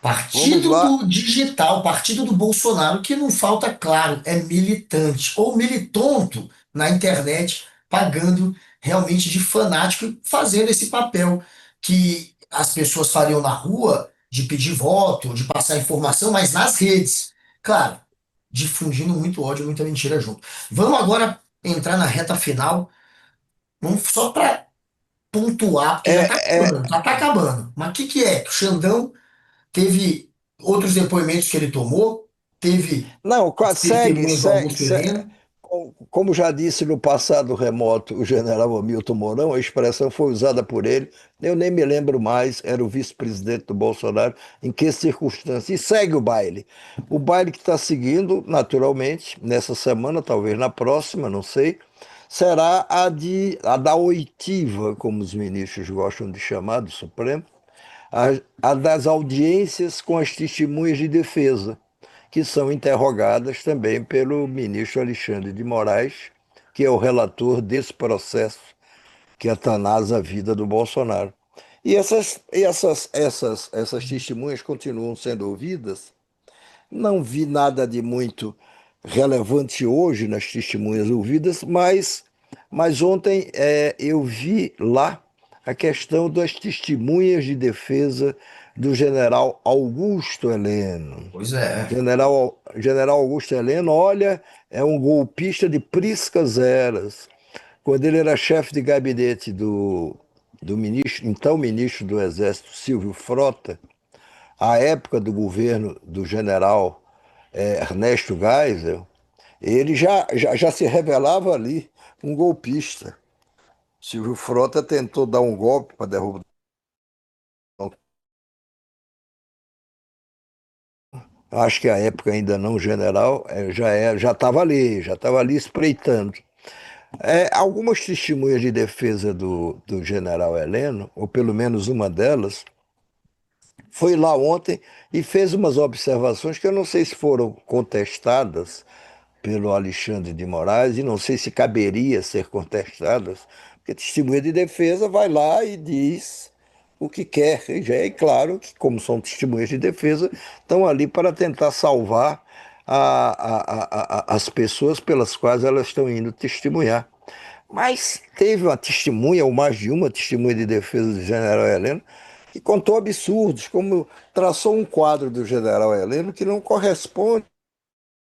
Vamos Partido lá. do digital, partido do Bolsonaro, que não falta, claro, é militante ou militonto na internet, pagando realmente de fanático e fazendo esse papel que as pessoas fariam na rua de pedir voto, de passar informação, mas nas redes. Claro, difundindo muito ódio, muita mentira junto. Vamos agora entrar na reta final, vamos só para pontuar, porque já está É, acabando, tá acabando. Mas o que que é? O Xandão teve outros depoimentos que ele tomou, teve não, as segue, testemunhas do segue, Augusto Heleno. como já disse no passado remoto o general Hamilton Mourão, a expressão foi usada por ele, eu nem me lembro mais, era o vice-presidente do Bolsonaro, em que circunstância. E segue o baile. O baile que está seguindo, naturalmente, nessa semana, talvez na próxima, não sei, será a da oitiva, como os ministros gostam de chamar, do Supremo, a das audiências com as testemunhas de defesa, que são interrogadas também pelo ministro Alexandre de Moraes, que é o relator desse processo que atanasa a vida do Bolsonaro. E essas testemunhas continuam sendo ouvidas. Não vi nada de muito relevante hoje nas testemunhas ouvidas, mas ontem eu vi lá a questão das testemunhas de defesa do general Augusto Heleno. Pois é. General Augusto Heleno, olha, é um golpista de priscas eras. Quando ele era chefe de gabinete do ministro, então ministro do Exército, Silvio Frota, à época do governo do general Ernesto Geisel, ele já se revelava ali um golpista. Silvio Frota tentou dar um golpe para derrubar. Acho que a época ainda não general, já estava ali espreitando. Algumas testemunhas de defesa do general Heleno, ou pelo menos uma delas, foi lá ontem e fez umas observações que eu não sei se foram contestadas pelo Alexandre de Moraes e não sei se caberia ser contestadas, porque testemunha de defesa vai lá e diz o que quer. E já é claro que, como são testemunhas de defesa, estão ali para tentar salvar as pessoas pelas quais elas estão indo testemunhar. Mas teve uma testemunha, ou mais de uma testemunha de defesa do general Heleno, que contou absurdos, como traçou um quadro do general Heleno que não corresponde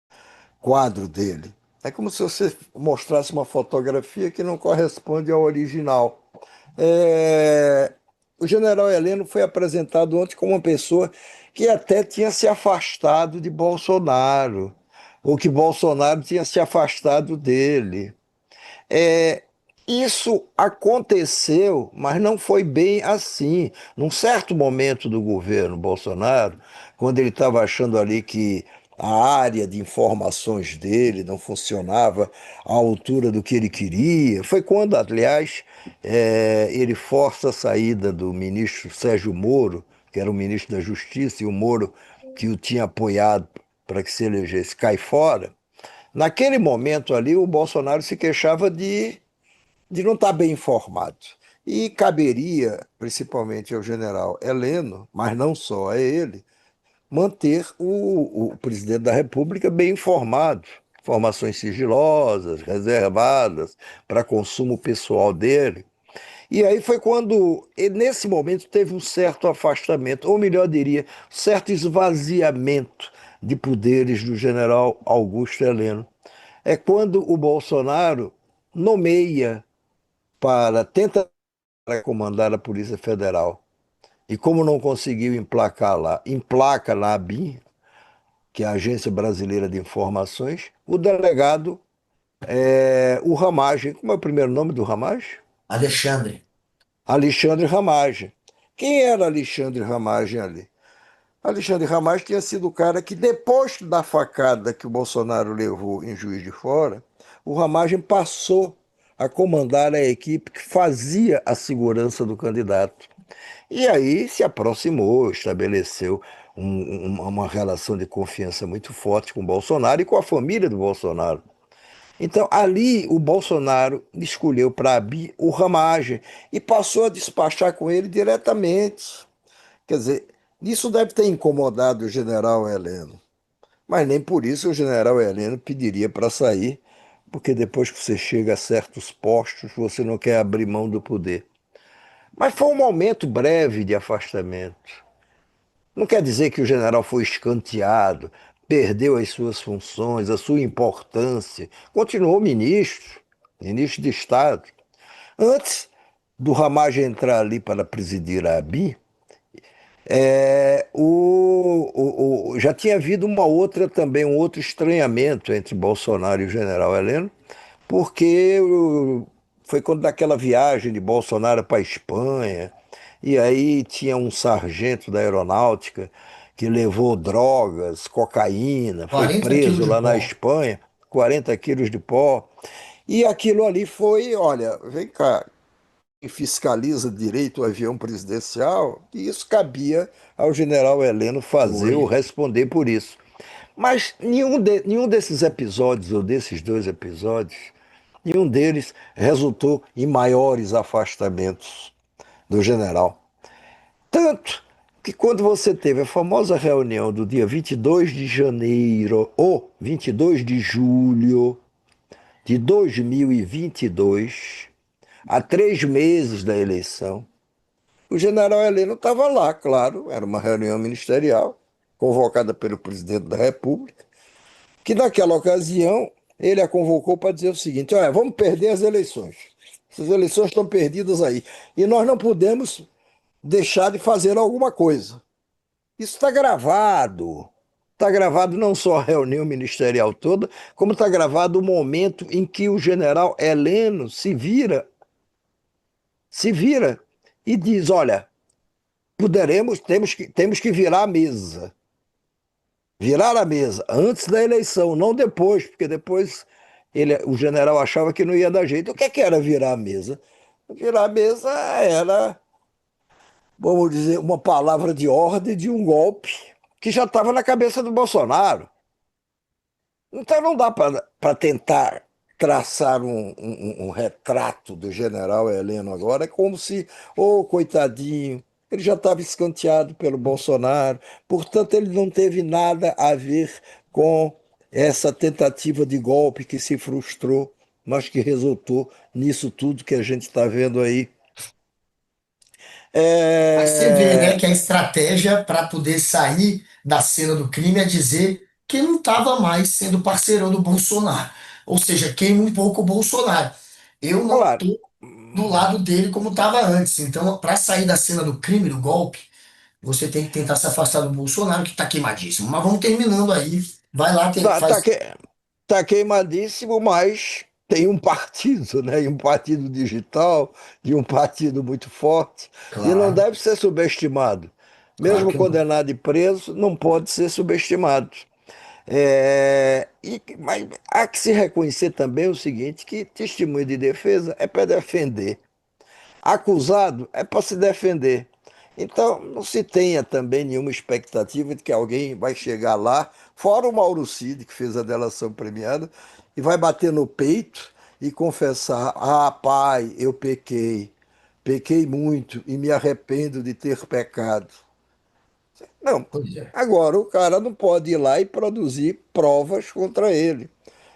ao quadro dele. É como se você mostrasse uma fotografia que não corresponde ao original. É, O general Heleno foi apresentado ontem como uma pessoa que até tinha se afastado de Bolsonaro, ou que Bolsonaro tinha se afastado dele. É, Isso aconteceu, mas não foi bem assim. Num certo momento do governo Bolsonaro, quando ele estava achando ali que a área de informações dele não funcionava à altura do que ele queria, foi quando, aliás, ele força a saída do ministro Sérgio Moro, que era o ministro da Justiça, e o Moro, que o tinha apoiado para que se elegesse, cai fora. Naquele momento ali, o Bolsonaro se queixava de não estar bem informado. E caberia, principalmente ao general Heleno, mas não só a ele, manter o presidente da República bem informado. Informações sigilosas, reservadas para consumo pessoal dele. E aí foi quando, nesse momento, teve um certo afastamento, ou melhor diria, certo esvaziamento de poderes do general Augusto Heleno. É quando o Bolsonaro nomeia para tentar comandar a Polícia Federal. E como não conseguiu emplacar lá, emplaca na ABIN, que é a Agência Brasileira de Informações, o delegado o Ramagem. Como é o primeiro nome do Ramagem? Alexandre. Alexandre Ramagem. Quem era Alexandre Ramagem ali? Alexandre Ramagem tinha sido o cara que, depois da facada que o Bolsonaro levou em Juiz de Fora, o Ramagem passou a comandar a equipe que fazia a segurança do candidato. E aí se aproximou, estabeleceu uma relação de confiança muito forte com o Bolsonaro e com a família do Bolsonaro. Então, ali o Bolsonaro escolheu para Abi o Ramagem e passou a despachar com ele diretamente. Quer dizer, Isso deve ter incomodado o general Heleno, mas nem por isso o general Heleno pediria para sair, porque depois que você chega a certos postos, você não quer abrir mão do poder. Mas foi um momento breve de afastamento. Não quer dizer que o general foi escanteado, perdeu as suas funções, a sua importância. Continuou ministro, ministro de Estado. Antes do Ramagem entrar ali para presidir a ABI, já tinha havido uma outra também, um outro estranhamento entre Bolsonaro e o general Heleno, porque foi quando daquela viagem de Bolsonaro para a Espanha, e aí tinha um sargento da aeronáutica que levou drogas, cocaína, foi 40 quilos preso de lá na pó. Espanha, 40 quilos de pó. E aquilo ali foi, olha, vem cá, quem fiscaliza direito o avião presidencial, e isso cabia ao general Heleno fazer ou Foi. responder por isso. Mas nenhum desses episódios, ou desses dois episódios, nenhum deles resultou em maiores afastamentos do general. Tanto que quando você teve a famosa reunião do dia 22 de janeiro ou 22 de julho de 2022, há 3 meses da eleição, o general Heleno estava lá, claro, era uma reunião ministerial, convocada pelo presidente da República, que naquela ocasião ele a convocou para dizer o seguinte: olha, vamos perder as eleições. Essas eleições estão perdidas aí. E nós não podemos deixar de fazer alguma coisa. Isso está gravado. Está gravado não só a reunião ministerial toda, como está gravado o momento em que o general Heleno se vira e diz: olha, temos que virar a mesa. Virar a mesa antes da eleição, não depois, porque depois o general achava que não ia dar jeito. O que era virar a mesa? Virar a mesa era, vamos dizer, uma palavra de ordem de um golpe que já estava na cabeça do Bolsonaro. Então não dá para tentar traçar um retrato do general Heleno agora, é como se, oh, coitadinho, ele já estava escanteado pelo Bolsonaro, portanto ele não teve nada a ver com essa tentativa de golpe que se frustrou, mas que resultou nisso tudo que a gente está vendo aí. Aí você vê, né, É, que a estratégia para poder sair da cena do crime é dizer que não estava mais sendo parceirão do Bolsonaro. Ou seja, queima um pouco o Bolsonaro. Eu não claro, estou do lado dele como estava antes. Então, para sair da cena do crime, do golpe, você tem que tentar se afastar do Bolsonaro, que está queimadíssimo. Mas vamos terminando aí. Vai lá, tá, tá, faz. que- tá queimadíssimo, mas tem um partido, né? E um partido digital, de um partido muito forte, e não Claro, deve ser subestimado. claro Mesmo que não. condenado e preso, não pode ser subestimado. Mas há que se reconhecer também o seguinte, que testemunho de defesa é para defender. Acusado é para se defender. Então, não se tenha também nenhuma expectativa de que alguém vai chegar lá, fora o Mauro Cid, que fez a delação premiada, e vai bater no peito e confessar: ah, pai, eu pequei, pequei muito e me arrependo de ter pecado. Não. Pois é. Agora, o cara não pode ir lá e produzir provas contra ele.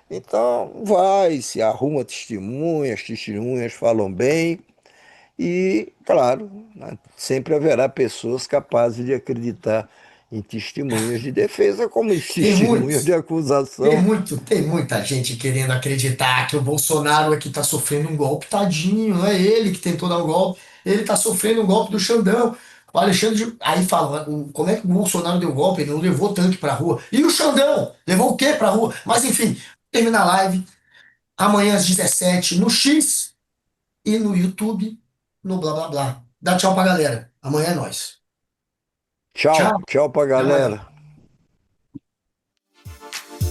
Então, vai, se arruma testemunhas, testemunhas falam bem, e, claro, né, sempre haverá pessoas capazes de acreditar em testemunhas de defesa como em Tem testemunhas de muitos. acusação. Tem muita gente querendo acreditar que o Bolsonaro é que está sofrendo um golpe, tadinho, não é ele que tentou dar um golpe, ele está sofrendo um golpe do Xandão. O Alexandre, aí fala, como é que o Bolsonaro deu golpe? Ele não levou tanque pra rua. E o Xandão? Levou o quê pra rua? Mas enfim, termina a live amanhã às 17 no X e no YouTube, no blá blá blá. Dá tchau pra galera. Amanhã é nóis. Tchau, Tchau. tchau pra Até galera. amanhã.